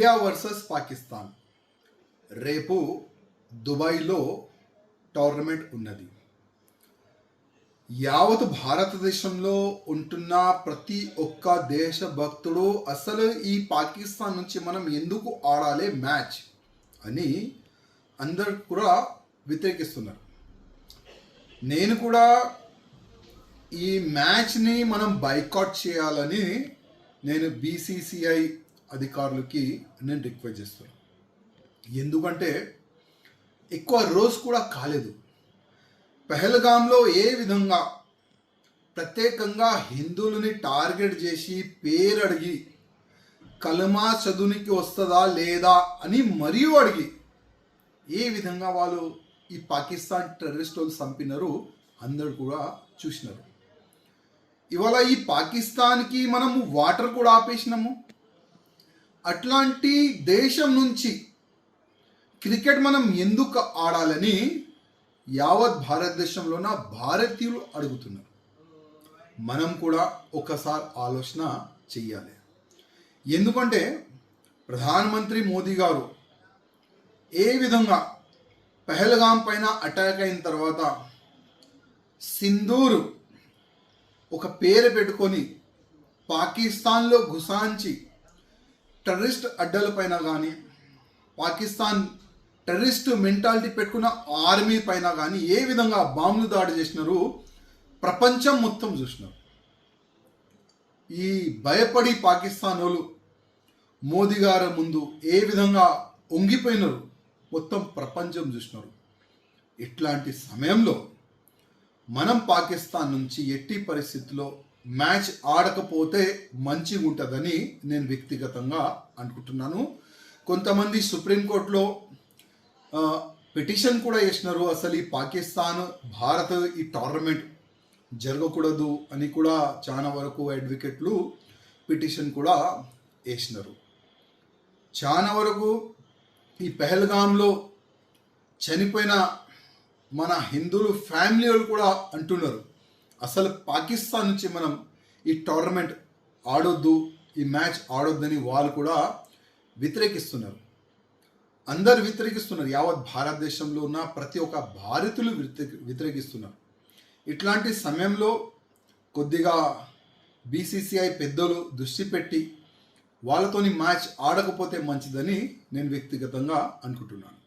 India versus Pakistan రేపు దుబాయ్లో tournament ఉన్నది. యావత్ భారతదేశంలో ఉంటున్న ప్రతి ఒక్క దేశభక్తుడు అసలు ఈ పాకిస్తాన్ నుంచి మనం ఎందుకు ఆడాలి మ్యాచ్ అని అందరు కూడా వ్యతిరేకిస్తున్నారు. నేను కూడా ఈ మ్యాచ్ని మనం బైకాట్ చేయాలని నేను బీసీసీఐ అధికారులకి నేను రిక్వెస్ట్ చేస్తున్నాను. ఎందుకంటే ఎక్కువ రోజు కూడా కాలేదు. పెహల్గాంలో ఏ విధంగా ప్రత్యేకంగా హిందువులని టార్గెట్ చేసి పేరు అడిగి కలమా చదువునికి వస్తుందా లేదా అని మరియు అడిగి ఏ విధంగా వాళ్ళు ఈ పాకిస్తాన్ టెర్రరిస్టులు చంపినారు అందరూ కూడా చూసినారు. ఇవాళ ఈ పాకిస్తాన్కి మనము వాటర్ కూడా ఆపేసినాము. అట్లాంటి దేశం నుంచి క్రికెట్ మనం ఎందుకు ఆడాలని యావత్ భారతదేశంలో ఉన్న భారతీయులు అడుగుతున్నారు. మనం కూడా ఒకసారి ఆలోచన చెయ్యాలి. ఎందుకంటే ప్రధానమంత్రి మోదీ గారు ఏ విధంగా పెహల్గాం పైన అటాక్ అయిన తర్వాత సింధూర్ ఒక పేరు పెట్టుకొని పాకిస్తాన్లో గుసాంచి టెర్రరిస్ట్ అడ్డల పైన కానీ పాకిస్తాన్ టెర్రరిస్ట్ మెంటాలిటీ పెట్టుకున్న ఆర్మీ పైన కానీ ఏ విధంగా బాంబులు దాడి చేసినారు ప్రపంచం మొత్తం చూసినారు. ఈ భయపడి పాకిస్తాన్ వాళ్ళు మోదీ గారి ముందు ఏ విధంగా వంగిపోయినారు మొత్తం ప్రపంచం చూసినారు. ఇట్లాంటి సమయంలో మనం పాకిస్తాన్ నుంచి ఎట్టి పరిస్థితుల్లో మ్యాచ్ ఆడకపోతే మంచిగా ఉంటుందని నేను వ్యక్తిగతంగా అనుకుంటున్నాను. కొంతమంది సుప్రీంకోర్టులో పిటిషన్ కూడా వేసినారు. అసలు ఈ పాకిస్తాన్ భారత్ ఈ టోర్నమెంట్ జరగకూడదు అని కూడా చాలా వరకు అడ్వకేట్లు పిటిషన్ కూడా వేసినారు. చాలా వరకు ఈ పెహల్గాంలో చనిపోయిన మన హిందువులు ఫ్యామిలీ వాళ్ళు కూడా అంటున్నారు అసలు పాకిస్తాన్ నుంచి మనం ఈ టోర్నమెంట్ ఆడొద్దు, ఈ మ్యాచ్ ఆడొద్దని వాళ్ళు కూడా వ్యతిరేకిస్తున్నారు. అందరు వ్యతిరేకిస్తున్నారు. యావత్ భారతదేశంలో ఉన్న ప్రతి ఒక్క భారతీయులు వ్యతిరేకిస్తున్నారు. ఇట్లాంటి సమయంలో కొద్దిగా బీసీసీఐ పెద్దలు దృష్టి పెట్టి వాళ్ళతోని మ్యాచ్ ఆడకపోతే మంచిదని నేను వ్యక్తిగతంగా అనుకుంటున్నాను.